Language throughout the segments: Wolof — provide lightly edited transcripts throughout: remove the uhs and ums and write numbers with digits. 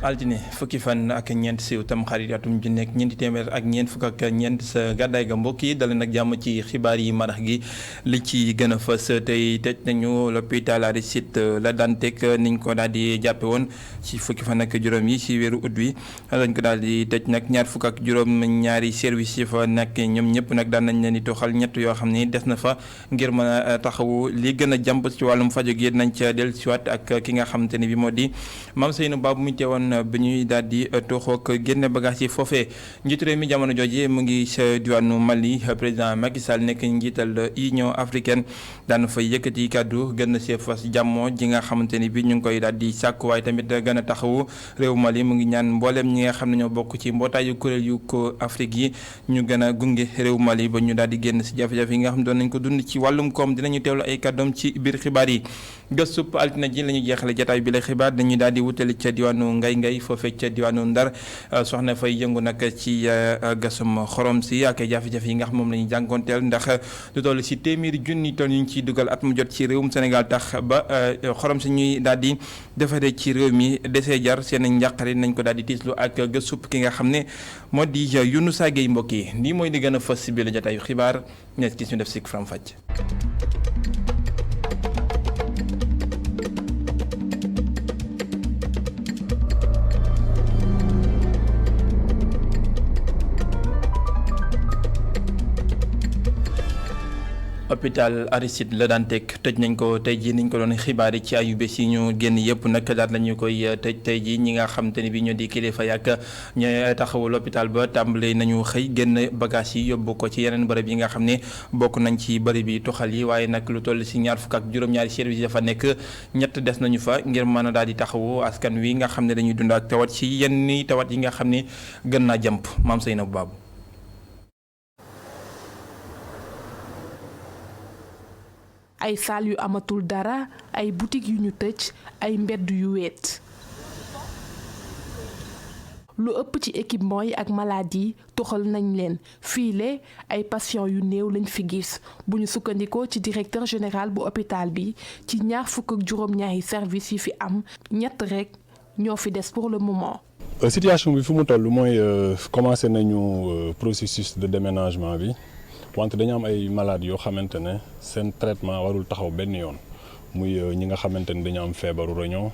altine fukki fan ak ñeent si tam xarit atum ju nekk ñeenti téeméer ak ñeent fukk ak ñeent sa gàddaay ga mbokk yi dale nag jàmm ci xibaar yi marax gi li ci gën a fës tey tëj nañu l'hôpital Aristide Le Dantec niñ ko daal di jàppe woon ci fukki fan ak juróom yi ci weeru ut bi lañ ko daal di tëj nag ñaar fukk ak juróom ñaari service yi fa nag ñoom ñëpp nag daan nañ leen di toxal ñett yoo xam ne des na fa ngir mën a taxawu li gën a jàmp ci wàllum faju gi nañ ca del siwaat ak ki nga xamante ne bi moo di Mame Seynou Ba bu mu teewoon bi ñuy daal di toxook génne bagage yi foofee njiitu réew mi jamono jooje mu ngi sa diwaanu Mali président Macky Sall nekk njiital Union africaine daan fay yëkkati kàddu gën a see fas jàmmoo ji nga xamante ni bi ñu ngi koy daal di sàkku waaye tamit gën a taxawu réew Mali mu ngi ñaan mbooleem ñi nga xam ne ñoo bokk ci mbootaayu kuréel yu ko Afrique yi ñu gën a gunge réew Mali ba ñu daal di génn si jafe-jafe yi nga xam ne doon nañ ko dund ci wàllum koom dinañu teewlu ay kàddoom ci biir xibaar yi gëstub altina ji la ñu jeexale jataay bi la xibaar dañuy daal di wutali ca diwaanu ngay foofee ca diwaanu Ndar soxna fay yëngu nag ci gasum xorom si ak jafe-jafe yi nga xam moom la ñu jànkoonteel ndax lu toll si téeméeri junni tonnes ñu ngi ciy dugal at mu jot ci réewum Sénégal tax ba xorom si ñuy daal di defaree ci réew mi desee jar seen njàqare nañ ko daal di tiislu ak gëstub ki nga xam ne moo di Younoussa Gueye mbokk yi lii mooy di gën a fës si biir jataayu xibaar ñees gis ñu def si faram fàcc. hôpital Aristide Le Dantec tëj nañ ko tey jii niñ ko doon xibaar yi ci ayu bés yi ñu génn yëpp nag daal lañu koy tëj tey jii ñi nga xam te ne bi ñoo di kilifa yàgg ñu taxawu l'hôpital ba tàmbale nañu xëy génn bagage yi yóbbu ko ci yeneen bërëb yi nga xam ne bokk nañ ci bërëb yi toxal yi waaye nag lu toll si ñaar fukk ak juróom-ñaari service dafa nekk ñett des nañu fa ngir mën a daal di taxawu askan wi nga xam ne dañuy dund ak tawat ci yenn tawat yi nga xam ne gën naa jàmp Mame Seynou Ba. ay saal yu amatul dara ay boutique yu ñu tëj ay mbedd yu weet lu ëpp ci équipement yi ak maladie toxal nañ leen fiile ay patients yu néew lañ fi gis bu ñu sukkandikoo ci directeur général bu hôpital bi ci ñaar fukk ak juróom-ñaari service yi fi am ñett rek ñoo fi des pour le moment. situation bi fu mu toll mooy commencé nañu processus de déménagement bi. wante dañu am ay malades yoo xamante ne seen traitement warul taxaw benn yoon muy ñi nga xamante ne dañoo am feebaru roño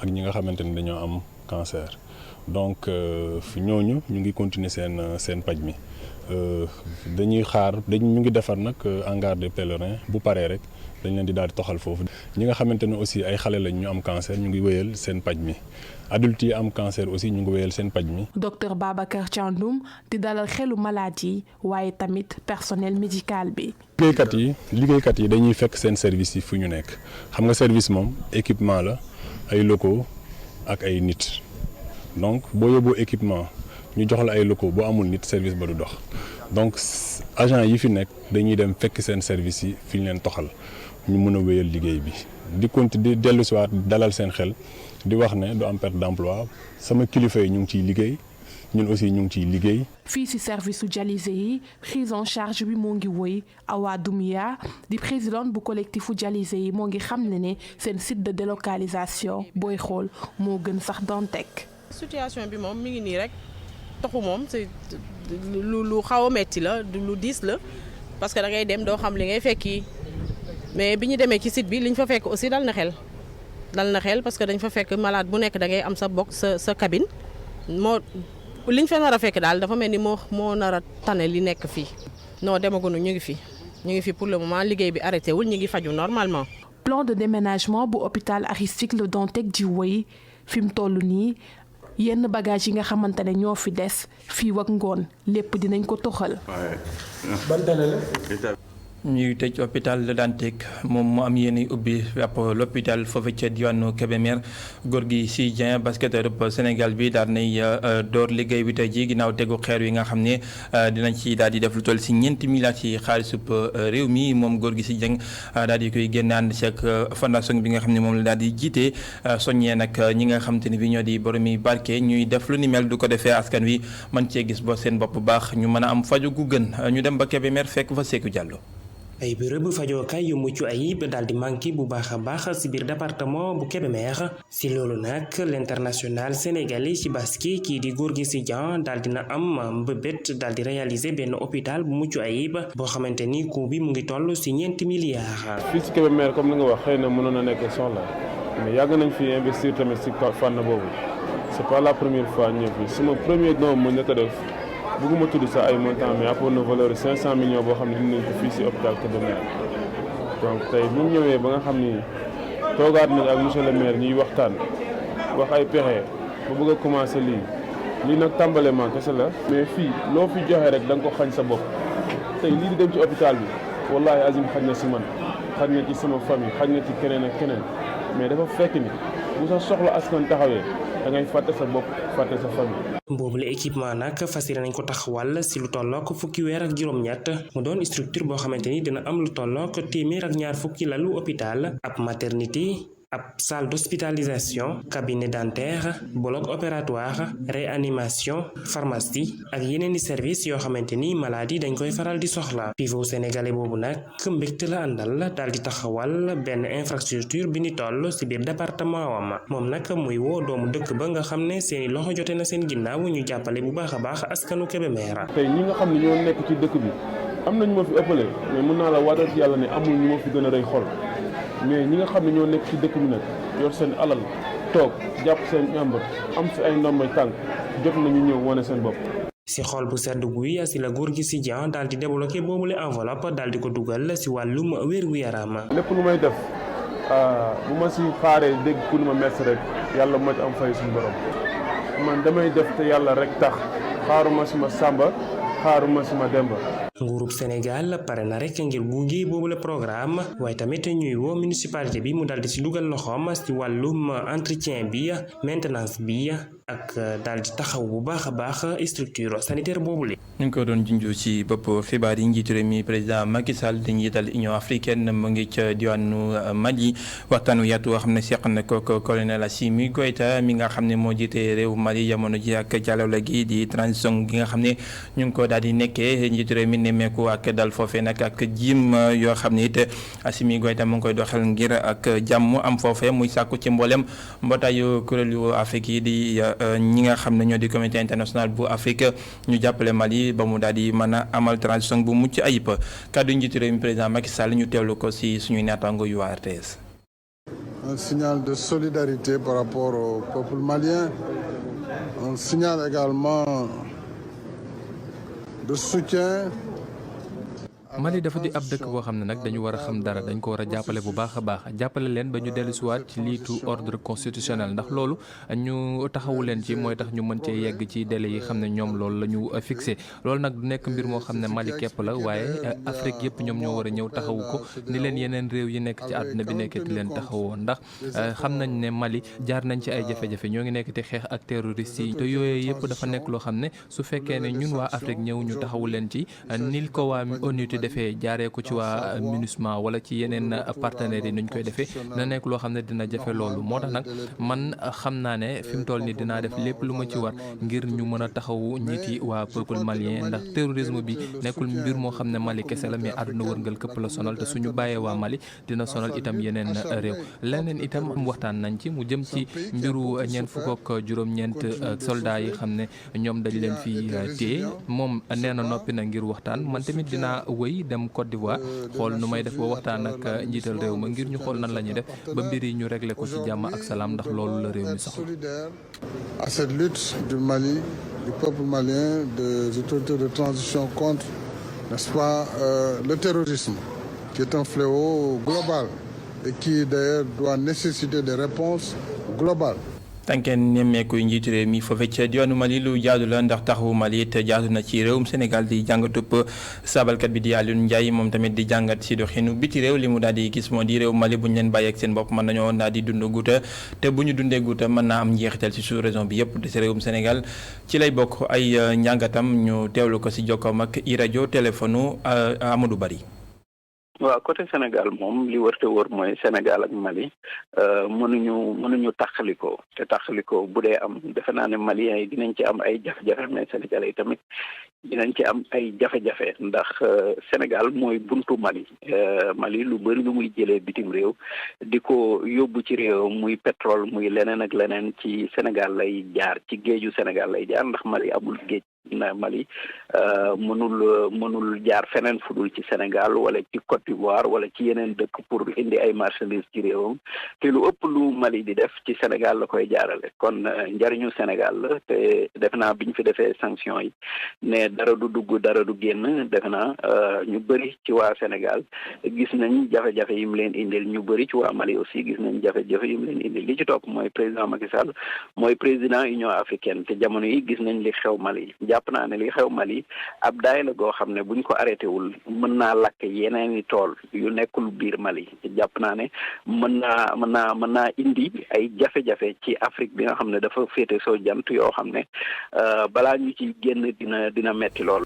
ak ñi nga xamante ne dañoo am cancer donc ñooñu ñu ngi continuer seen paj mi dañuy xaar ñu ngi defar nag hangar de pèlerins bu paree rek dañ leen di daal di toxal foofu. ñi nga xamante ne aussi ay xale lañ ñu am cancer ñu ngi wéyal seen paj mi adultes yi am cancer aussi ñu ngi wéyal seen paj mi. docteur Babacar Thiandoum di dalal xelu malade yi waaye tamit personnel médical bi. liggéeykat yi dañuy fekk seen service yi fu ñu nekk xam nga service moom équipement la ay locaux ak ay nit donc boo yóbboo équipement ñu jox la ay locaux boo amul nit service ba du dox donc agent yi fi nekk dañuy dem fekk seen service yi fi ñu leen toxal ñu mën a wéyal liggéey bi di continuer di dellu si waat dalal seen xel di wax ne du am perte d'emploi sama kilifa yi ñu ngi ciy liggéey ñun aussi ñu ngi ciy liggéey. fii ci service su dialysé yi prise en charge bi moo ngi woy Awa Doumbia di présidente bu collectifu dialysé yi moo ngi xam ne seen site de délocalisation booy xool moo gën sax Dantec. situation bi moom mi ngi nii rek taxu moom c'est lu xaw a metti la lu diis la parce que da ngay dem doo xam li ngay fekki mais bi ñu demee ci site bi liñ fa fekk aussi dal na xel parce que dañ fa fekk malade bu nekk da ngay am sa box sa cabine moo liñ fa nar a fekk daal dafa mel ni moo nar a tane li nekk fii. non demaguñu ñu ngi fi pour le moment liggéey bi arrêté wul ñu ngi faju normalement. plan de déménagement bu hôpital Aristide Le Dantec di woy fi mu toll nii yenn bagage yi nga xamante ne ñoo fi des fii ak ngoon lépp dinañ ko toxal. ban délai la. ñuy tëj hôpital Le Dantec moom mu am yéen ubbi ab l'hôpital foofu ca diwaanu Kébémer Gorgui Sy Dieng basketteur Sénégal bi daal nay door liggéey bi tey ji ginnaaw tegu xeer yi nga xam ne dinañ ci daal di def lu toll si 4 milliards ci xaalisub réew mi moom Gorgui Sy Dieng daal di koy génne ànd ci ak fondation bi nga xam ne moom la daal di jiite soññee nag ñi nga xam te ne bi ñoo di boromi barke ñuy def lu ni mel du ko defee askan wi man cee gis ba seen bopp bu baax ñu mën a am faju gu gën ñu dem ba Kébémer fekk fa Sékou Diallo. ay bërëb fajookaay yu mucc ayib daal di manqué bu baax a baax ci biir département bu Kébémer ci loolu nag l'international sénégalais ci basket kii di Gorgui Sy Dieng daal dina am mbëbët daal di réaliser benn hôpital bu mucc ayib boo xamante ni coût bi mu ngi toll ci 4 milliards. fii ci Kébémer comme ni nga wax xëy na mënoon na nekk soxla mais yàgg nañ fi investir tamit ci fànn boobu c'est pas la première fois ñëw fi sama premier doom mu nekk def bëgguma tudd sax ay montant mais apport na valeur 500 millions boo xam ne indi nañ ko fii ci hôpital Kébémer donc tey bu ñu ñëwee ba nga xam ni toogaat nañ ak monsieur le maire ñuy waxtaan wax ay pexe ba bëgg a commencer lii nag tàmbalement kese la mais fii loo fi joxe rek da nga ko xañ sa bopp tey lii di dem ci hôpital bi wallahi azim xaj na ci man xaj na ci sama famille xaj na ci keneen ak keneen mais dafa fekk ni bu sa soxla askan taxawee da ngay fàtte sa bopp fàtte sa famille. boobu la équipement nag fas yéene nañ ko taxawal ci lu tollook fukki weer ak juróom-ñett mu doon structure boo xamante ni dina am lu tollook 220 lalu hôpital ab maternité ab salle d'hospitalisation cabinet dentaire bloc opératoire réanimation pharmacie ak yeneen i service yoo xamante ni maladie dañ koy faral di soxla pivot sénégalais boobu nag mbégte la àndal daal di taxawal benn infrastructure bi ni toll ci biir département wam moom nag muy woo doomu dëkk ba nga xam ne seeni loxo jote na seen ginnaaw ñu jàppale bu baax a baax askanu Kébémer. tey ñi nga xam ne ñoo nekk ci dëkk bi am na ñu ma fi ëppale mais mën naa la waatal ci yàlla ne amul ñu ma fi gën a rëy xol mais ñi nga xam ne ñoo nekk ci dëkk bi nag yor seen alal toog jàpp seen ñàmbar am fi ay ndombay tànk jot nañu ñëw wane seen bopp. ci xol bu sedd guy ci la Gorgui Sy Dieng daal di débloqué boobule enveloppe daal di ko dugal ci wàllum wér-gu-yaram. lépp lu may def bu ma ci xaaree dégg ku ma merci rek yàlla moo ci am fay suñu borom man damay def te yàlla rek tax xaaruma ci ma Samba xaaruma ci ma Demba. nguurub Sénégal pare na rek ngir gunge boobu la programme waaye tamit ñuy woo municipalité bi mu daal di ci dugal loxoom ci wàllum entretien bi maintenance bi ak daal di taxaw bu baax a baax structure sanitaire boobu la. ñu ngi ko doon junj ci bopp xibaar yi njiitu réew mi président Macky Sall di njiital Union africaine mu ngi ca diwaanu Mali waxtaan wu yaatu woo xam ne seq na ko colonel Assimi Goïta mi nga xam ne moo jiite réew Mali jamono ji ak jàllale gi di transition gi nga xam ne ñu ngi ko daal di nekkee njiitu réew mi nemmeeku ak dal foofee nag ak jim yoo xam ne it Assimi Goïta mu ngi koy doxal ngir ak jàmm am foofee muy sàkku ci mboolem mbootaayu kuréelu Afrique yi di ñi nga xam ne ñoo di communauté internationale bu Afrique ñu jàppale Mali ba mu daal di mën a amal transition bu mucc ayib kàddu njiitu réew mi président Macky Sall ñu teewlu ko ci suñuy naataango yu waa RTS. Un signal de solidarité par rapport au peuple malien, un signal également de soutien. Mali dafa di ab dëkk boo xam ne nag dañu war a xam dara dañ ko war a jàppale bu baax a baax jàppale leen ba ñu dellusiwaat ci liitu ordre constitutionnel ndax loolu ñu taxawu leen ci mooy tax ñu mën cee yegg ci délai yi xam ne ñoom loolu la ñu fixé loolu nag du nekk mbir moo xam ne Mali képp la waaye Afrique yëpp ñoom ñoo war a ñëw taxawu ko ni leen yeneen réew yi nekk ci àdduna bi nekkee di leen taxawoo ndax xam nañ ne Mali jaar nañ ci ay jafe-jafe ñoo ngi nekk di xeex ak terroriste yi te yooyu yëpp dafa nekk loo xam ne su fekkee ne ñun waa Afrique ñëw ñu taxawu leen ci nil ko waa ONU defee jaaree ko ci waa MINUSMA wala ci yeneen partenaires yi nuñ koy defee dina nekk loo xam ne dina jafe loolu moo tax nag man xam naa ne fi mu toll nii dinaa def lépp lu ma ci war ngir ñu mën a taxawu nit yi waa peuple malien ndax terrorisme bi nekkul mbir moo xam ne Mali kese la mais àdduna wërngal këpp la sonal te suñu bàyyee waa Mali dina sonal itam yeneen réew leneen itam waxtaan nañ ci mu jëm ci mbiru ñeent fukk ak juróom-ñeent soldats yi xam ne ñoom dañ leen fi téye moom nee na noppi na ngir waxtaan man tamit dinaa wëy dem Côte d'Ivoire xool nu may def ba waxtaan ak njiital réew ma ngir ñu xool nan la ñuy def ba mbir yi ñu régler ko ci jàmm ak salaam ndax loolu la réew mi soxla. À cette lutte du Mali, du peuple malien, des autorités de transition contre, n'est-ce pas, le terrorisme, qui est un fléau global et qui d'ailleurs doit nécessiter des réponses globales. tànkeen nemmeeku njiitu réew mi foofee ca diwaanu Mali lu jaadu la ndax taxawu Mali it jaadu na ci réewum Sénégal di jàngatub sabalkat bi di Alioune Ndiaye moom tamit di jàngat si doxinu biti réew li mu daal di gis moo di réew Mali bu ñu leen bàyyeeg seen bopp mën nañoo daal di dund guuta te bu ñu dundee guuta mën naa am njeexital si sous-région bi yëpp de si réewum Sénégal ci lay bokk ay njàngatam ñu teewlu ko si jokkoom ak i rajo téléphone Amadou Bari. waaw côté Sénégal moom li wërte wër mooy Sénégal ak Mali mënuñu taxalikoo te taxalikoo bu dee am defe naa ne Maliens yi dinañ ci am ay jafe-jafe mais Sénégalais yi tamit dinañ ci am ay jafe-jafe ndax Sénégal mooy buntu Mali Mali lu bëri lu muy jëlee bitim réew di ko yóbbu ci réew muy pétrole muy leneen ak leneen ci Sénégal lay jaar ci géeju Sénégal lay jaar ndax Mali amul géej na Mali mënul jaar feneen fudul ci Sénégal wala ci Côte d'Ivoire wala ci yeneen dëkk pour indi ay marchandises ci réewam te lu ëpp lu Mali di def ci Sénégal la koy jaarale kon njariñu Sénégal la te defe naa bi ñu fi defee sanction yi ne dara du dugg dara du génn defe naa ñu bëri ci waa Sénégal gis nañ jafe-jafe yi mu leen indil ñu bëri ci waa Mali aussi gis nañ jafe-jafe yi mu leen indil li ci topp mooy président Macky Sall mooy président Union africaine te jamono yi gis nañ li xew Mali jàpp naa ne li xew Mali ab daay la goo xam ne buñ ko arrêté wul mën naa lakk yeneen i tool yu nekkul biir Mali jàpp naa ne mën naa indi ay jafe-jafe ci Afrique bi nga xam ne dafa féete soo jant yoo xam ne balaa ñu ci génn dina metti lool.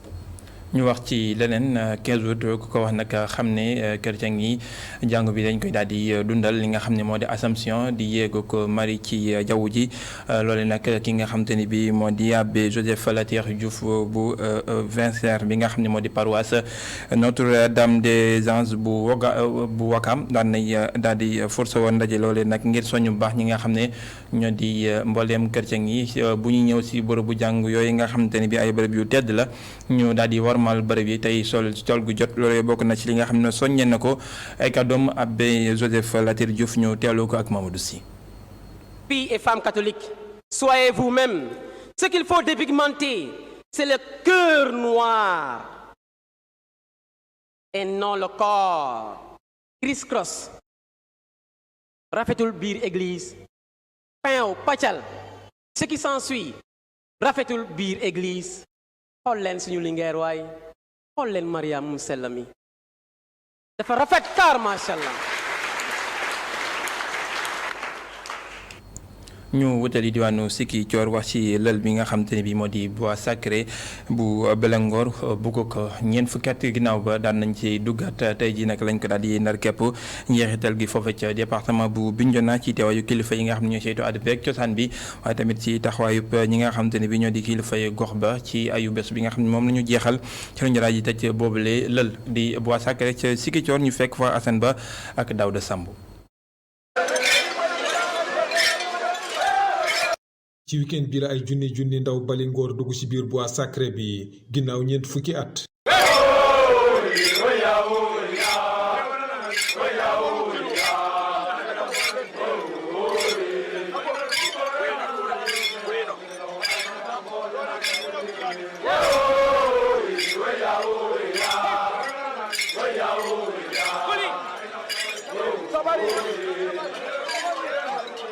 ñu wax ci leneen 15 août ku ko wax nag xam ne chrétien yi jàngu bi dañ koy daal di dundal li nga xam ne moo di Assomption di yéegu ko Marie ci jaww ji loole nag ki nga xam te ni bi moo di abbé Joseph Latir Diouf bu Vincent bi nga xam ne moo di paroisse Notre-Dame des Anges bu Wakam daan di force woon ndaje loole nag ngir soñu bu baax ñi nga xam ne ñoo di mbooleem chrétien yi bu ñu ñëw si bërëbu jàng yooyu nga xam te ni bi ay bërëb yu tedd la ñu daal di mal bërëb yi tey sol gu jot loolu bokk na ci li nga xam ne soññee na ko ay kàddoom abbé Joseph Latir Diouf ñu teeloo ko ak Mamadou Sy. Filles et femmes catholiques, soyez vous-même. Ce qu'il faut dépigmenter, c'est le cœur noir et non le corps. Criss-cross rafetul biir église, pain au pàccal, ce qui s'ensuit rafetul biir église. xool leen suñu lingeer waay xool leen Mariam mu sell mi dafa rafet kaar macha allah. ñu wutali diwaanu Sikki Coor wax ci lël bi nga xam te ne bi moo di bois sacré bu Belengor bugg ko ñeent fukki at ginnaaw ba daan nañ ci duggaat tey ji nag lañ ko daal di ndar képp njeexital gi foofu ca département bu Bignona ci teewaayu kilifa yi nga xam ne ñoo saytu àdd beeg cosaan bi waaye tamit ci taxawaayub ñi nga xam te ne bi ñoo di kilifa yi gox ba ci ayu bés bi nga xam ne moom la ñu jeexal ci lañu daal di tëj boobule lël di bois sacré ca Sikki Coor ñu fekk fa Assane Ba ak Daouda Samb. ci week-end bi la ay junni ndaw Balingor dugg ci biir bois sacré bi ginnaaw ñeent fukki at.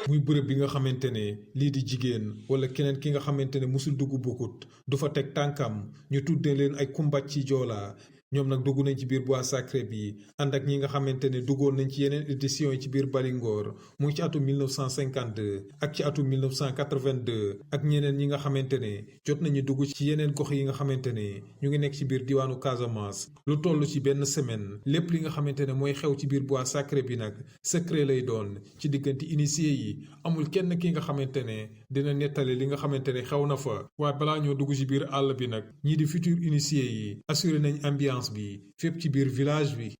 muy bërëb bi nga xamante ne lii di jigéen wala keneen ki nga xamante ne musul dugg bokkut du fa teg tànkam ñu tuddee leen ay kumbat ci joola ñoom nag dugg nañ ci biir bois sacré bi ànd ak ñi nga xamante ne duggoon nañ ci yeneen éditions yi ci biir Balingor muy ci atum 1952 ak ci atum 1982 ak ñeneen ñi nga xamante ne jot nañu dugg ci yeneen gox yi nga xamante ne ñu ngi nekk ci biir diwaanu Casamance lu toll ci benn semaine lépp li nga xamante ne mooy xew ci biir bois sacré bi nag secret lay doon ci diggante initié yi amul kenn ki nga xamante ne dina nettali li nga xamante ne xew na fa waaye balaa ñoo dugg ci biir àll bi nag ñii di futur initié yi assuré nañ ambiance bi fépp ci biir village bi.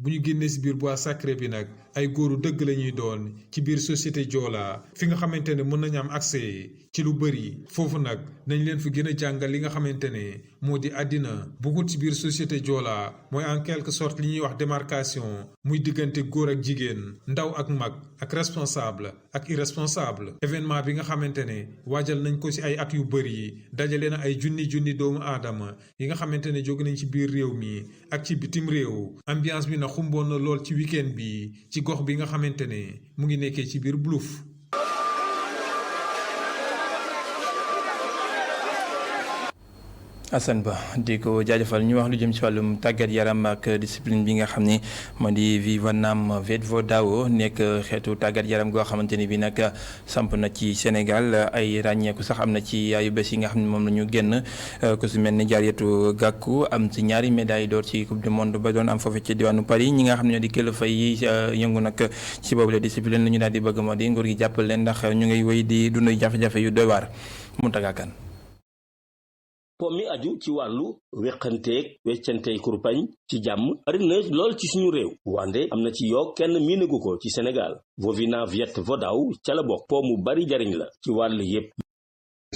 bu ñu génnee ci biir bois sacré bi nag ay góoru dëgg la ñuy doon ci biir société Joola fi nga xamante ne mën nañu am accès ci lu bëri foofu nag nañ leen fi gën a jàngal li nga xamante ne moo di àddina bugut ci biir société Joola mooy en quelque sorte li ñuy wax démarcation muy diggante góor ak jigéen ndaw ak mag ak responsable ak irresponsable événement bi nga xamante ne waajal nañ ko ci ay at yu bëri dajale na ay junni doomu aadama yi nga xamante ne jóge nañ ci biir réew mi ak ci bitim réew ambiance bi na xumboon na lool ci week-end bi ci gox bi nga xamante ne mu ngi nekkee ci biir Blouf. Assane Ba di ko jaajëfal ñu wax lu jëm ci wàllum tàggat yaram ak discipline bi nga xam ne moo di Vietnam Viet-Vo-Dao nekk xeetu tàggat yaram goo xamante ni bi nag samp na ci Sénégal ay ràññeeku sax am na ci ayu bés yi nga xam ne moom la ñu génn ku si mel ni Jarietu Gàkku am ci ñaari médaille d'or ci coupe du monde ba doon am foofu ci diwaanu Paris ñi nga xam ne ñoo di kilifa yi yëngu nag ci boobu la discipline la ñu daal di bëgg moo di nguur gi jàppal leen ndax ñu ngay wéy di dund jafe-jafe yu doy waar mu tagaakan po mi aju ci wàllu weqanteeg weccantey kurpañ ci jàmm bari na lool ci suñu réew wande am na ci yoo kenn miinagu ko ci Sénégal Vietnam Viet-Vo-Dao ca la bokk po mu bari jariñ la ci wàll yépp.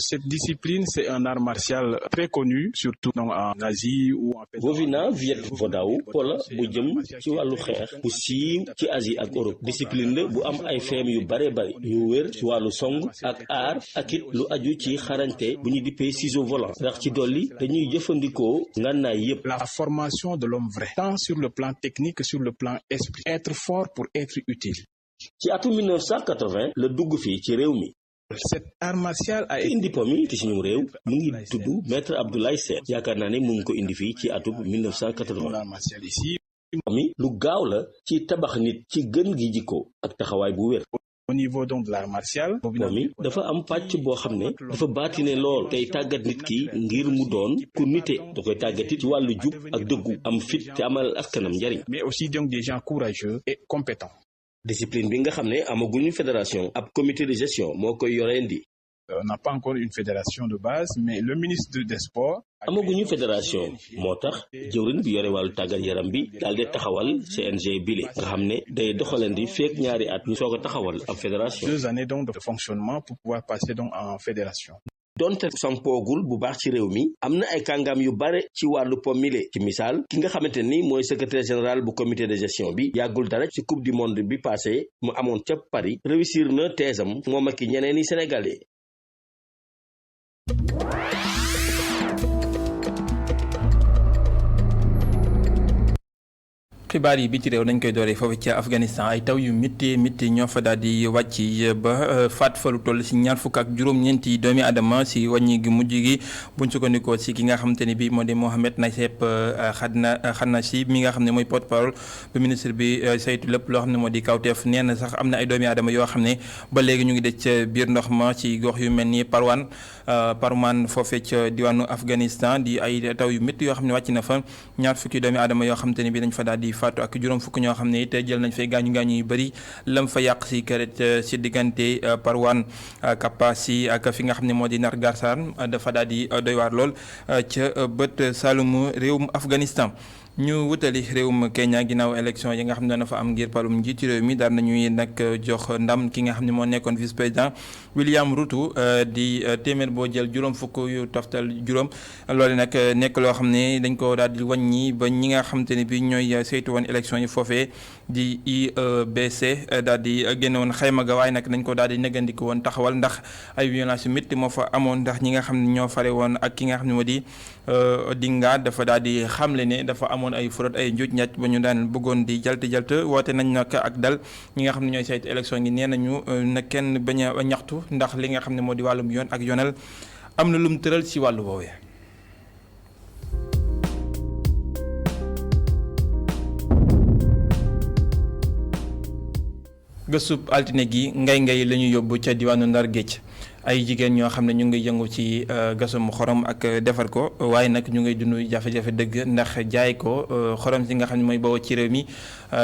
Cette discipline, c'est un art martial très connu, surtout en Asie ou en Vietnam Viet-Vo-Dao pola bu jëm ci wàllu xeex bu siiw ci Asie ak Europe discipline la bu am ay feem yu bare bari yu wér ci wàllu song ak aar ak it lu aju ci xarañte bu ñu dippee ciseau volant ndax ci dolli dañuy jëfandikoo ngànnaay yépp. La formation de l'homme vrai, tant sur le plan technique que sur le plan esprit. Être fort pour être utile. ci atum 1980 la dugg fii ci réew mi. Cet art martial a indi po mi ci suñu réew mu ngi tudd maître Abdoulaye Sène yaakaar naa ne mu ngi ko indi fii ci atum 1980 po mi lu gaaw la ci tabax nit ci gën gi jikko ak taxawaay bu wér. Au niveau donc de l'art martial po mi dafa am pàcc boo xam ne dafa baatine lool tey tàggat nit ki ngir mu doon ku nite da koy tàggati ci wàllu jub ak dëggu am fit te amal askanam njariñ. Mais aussi donc des gens courageux et compétents. discipline bi nga xam ne amaguñu fédération ab comité de gestion moo koy yoreendi. On n'a pas encore une fédération de base mais le ministre des sports. amaguñu fédération moo tax jëwriñ bi yore wàllu tàggat yaram bi daal di taxawal CNG bile nga xam ne day doxalandi feek ñaari at ñu soog a taxawal ab fédération. 2 années donc de fonctionnement pour pouvoir passer donc en fédération. donte sampoogul bu baax ci réew mi am na ay kàngam yu bare ci wàllu po mile ci misaal ki nga xamante ni mooy secrétaire général bu comité de gestion bi yàggul dara ci coupe du monde bi passé mu amoon ca Paris réussir na teesam moom ak ñeneen i sénégalais. xibaar yi bi ci réew nañ koy dooree foofu ci Afghanistan ay taw yu métti ñoo fa daal di wàcc ba faat fa lu toll si 24 doomi adama si wàññi gi mujj gi buñ sukkandikoo si ki nga xamante ne bii moo di Mohamed Nayef Khanachi mi nga xam ne mooy porte-parole bu ministre bi saytu lépp loo xam ne moo di kawteef nee na sax am na ay doomi adama yoo xam ne ba léegi ñu ngi dëj ca biir ndox ma ci gox yu mel ni Parwan foofee ca diwaanu Afghanistan di ay taw yu métti yoo xam ne wàcc na fa 20 doomi adama yoo xamante ne bii dañ fa daal di faatu ak juróom fukk ñoo xam ne it jël nañ fay gaañu yu bëri lam fa yàq si kër si diggante Parwan Kapasi ak fi nga xam ne moo di Nargarsaan dafa daal di doy waar lool ca bët Saloum réewum Afghanistan. ñu wutali réewum Kenya ginnaaw élection yi nga xam ne dana fa am ngir palum njiitu réew mi daan nañuy nag jox ndam ki nga xam ne moo nekkoon vice président William Ruto di téeméer boo jël juróom fukk yu toftal juróom loolu nag nekk loo xam ne dañ ko daal di wàññi ba ñi nga xamante ne bi ñooy saytu woon élection yi foofee di IBC daal di génne woon xayma ga waaye nag dañ ko daal di négandiku woon taxawal ndax ay violence yu métti moo fa amoon ndax ñi nga xam ne ñoo fare woon ak ki nga xam ne moo di Odinga dafa daal di xamle ne dafa amoon ay fraude ay njuuj njaaj ba ñu daan bëggoon di jalt woote nañ nag ak dal ñi nga xam ne ñooy saytu élection yi nee nañu na kenn bañ a ñaxtu ndax li nga xam ne moo di wàllum yoon ak yoonal am na lum tëral ci wàllu woowee. gëstub altine gi ngay la ñu yóbbu ca diwaanu Ndar Géej ay jigéen ñoo xam ne ñu ngi yëngu ci gasum xorom ak defar ko waaye nag ñu ngay dund jafe-jafe dëgg ndax jaay ko xorom si nga xam ne mooy bawoo ci réew mi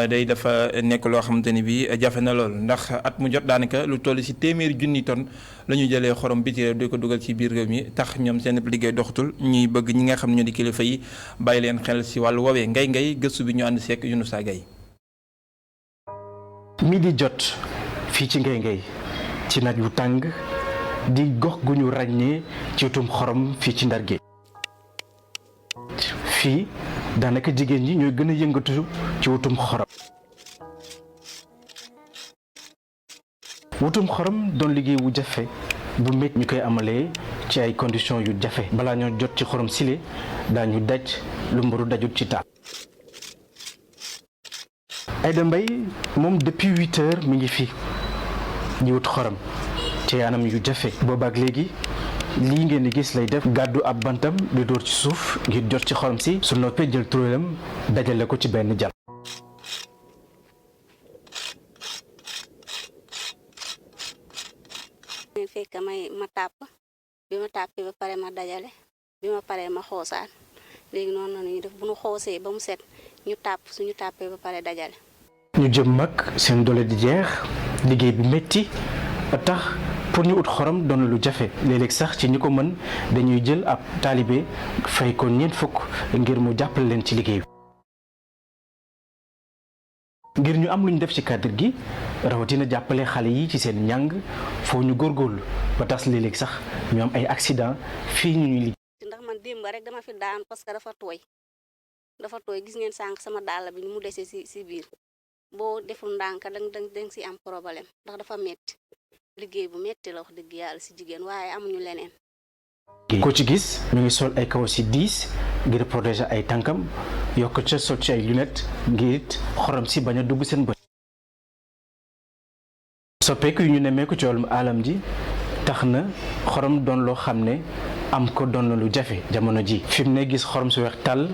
day dafa nekk loo xamante ni bi jafe na lool ndax at mu jot daanaka lu toll si téeméeri junni tonne la ñu jëlee xorom biti réew di ko dugal ci biir réew mi tax ñoom seen liggéey doxatul ñuy bëgg ñi nga xam ne ñoo di kilifa yi bàyyi leen xel si wàllu woowee ngay gëstu bi ñu ànd seek Younoussa Gaye mi di jot fii ci ngay ci naaj wu tàng di gox gu ñu ràññee ci wutum xorom fii ci Ndar Géej fii daanaka jigéen ñi ñooy gën a yëngatu ci wutum xorom wutum xorom doon liggéey wu jafe bu métti ñu koy amalee ci ay conditions yu jafe balaa ñoo jot ci xorom sile daañu daj lu mbaru dajut ci taal. Aïda Mbaye moom depuis 8 heures mi ngi fi di wut xorom ci anam yu jafe boobaak léegi lii ngeen di gis lay def gàddu ab bantam di dóor ci suuf ngir jot ci xorom si su noppee jël turéelam dajale ko ci benn jal. fekk ma tàpp bi ma tàppee ba pare ma dajale bi ma paree ma xoosaan léegi noonu la ñuy def bu ñu xoosee ba mu set ñu tàpp suñu tàppee ba pare dajale. ñu jëm mag seen doole di jeex liggéey bi métti tax pour ñu ut xorom doon lu jafe léeg-léeg sax ci ñi ko mën dañuy jël ab taalibe fay ko ñeent fukk ngir mu jàppale leen ci liggéey bi. ngir ñu am lu ñu def ci cadre gi rawatina jàppale xale yi ci seen njàng foo ñu góorgóorlu ba tax léeg-léeg sax ñu am ay accident fii ñu ñuy liggéey. ndax man démb rek dama fi daan parce que dafa tooy gis ngeen sànq sama dàll bi ni mu desee si biir boo deful ndànk danga si am problème ndax dafa metti liggéey bu metti la wax dëgg yàlla si jigéen waaye amuñu leneen. ko ci gis mi ngi sol ay kawas yu diis ngir protéger ay tànkam yokk ca sol ci ay lunettes ngir it xorom si bañ a dugg seen bët. soppeeku yu ñu nemmeeku ci wàllum alam ji tax na xorom doon loo xam ne am ko doon na lu jafe jamono ji fi mu ne gis xorom su weex tàll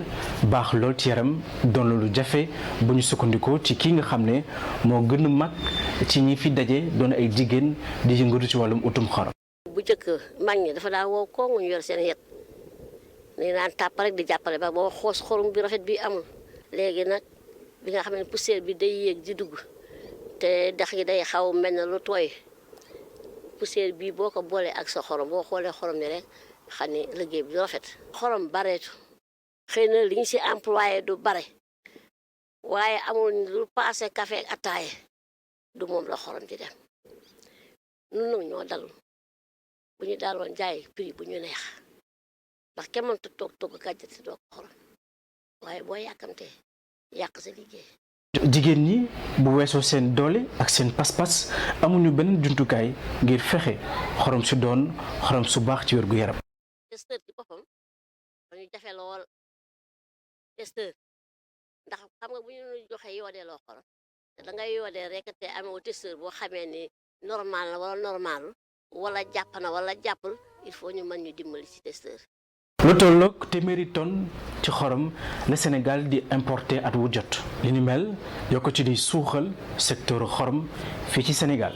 baax lool ci yaram doon na lu jafe bu ñu sukkandikoo ci kii nga xam ne moo gën a mag ci ñi fi daje doon ay jigéen di yëngatu ci wàllum utum xorom. bu njëkk mag ñi dafa daa woo koo ñu yor seen yet ni naan tàpp rek di jàppale ba boo xoos xorom bi rafet bi amul léegi nag bi nga xam ne poussière bi day yéeg di dugg te dex gi day xaw mel na lu tooy poussière bi boo ko boolee ak sa xorom boo xoolee xorom ni rek xam ne liggéey bi du rafet. xorom bareetu xëy na li ñu si employé du bare waaye amul lu paase café ak attaaye du moom la xorom di dem nun nag ñoo dalul bu ñu daaloon jaay prix bu ñu neex ndax kenn mënta toog kàjjate doo ko xorom waaye boo yàkkamtee yàq sa liggéey. jigéen ñi bu weesoo seen doole ak seen pas-pas amuñu benn jumtukaay ngir fexe xorom su doon xorom su baax ci wér gu yaram. testeur ci boppam dañu jafe lool testeur ndax xam nga bu ñu joxee yoodee loo xorom te da ngay yoodee rek te amoo testeur boo xamee ni normal na wala normalul wala jàpp na wala jàppul il faut ñu mën ñu dimbali ci testeur. lu tolloog téeméeri tonne ci xorom la Sénégal di importer at wu jot li ni mel yokk ci di suuxal secteur xorom fii ci Sénégal.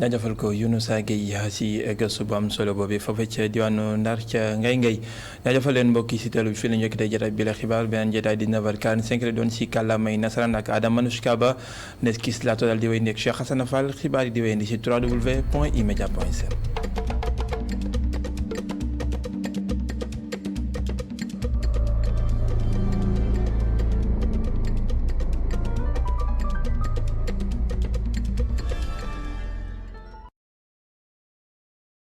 jaajëfal ko Younoussa Gueye si gëstu bu am solo boobu foofu ca diwaanu Ndar ca ngay jaajëfal leen mbokk yi si teelu fii la ñu yëkkatee jotaay bi la xibaar beneen jotaay 19h45 la doon si kàllaamay nasaraan ak Adama Manouchka Ba nes kis la total di wéy nekk Cheikh Hassana Fall xibaar yi di wéy ndi si www.emedia.sn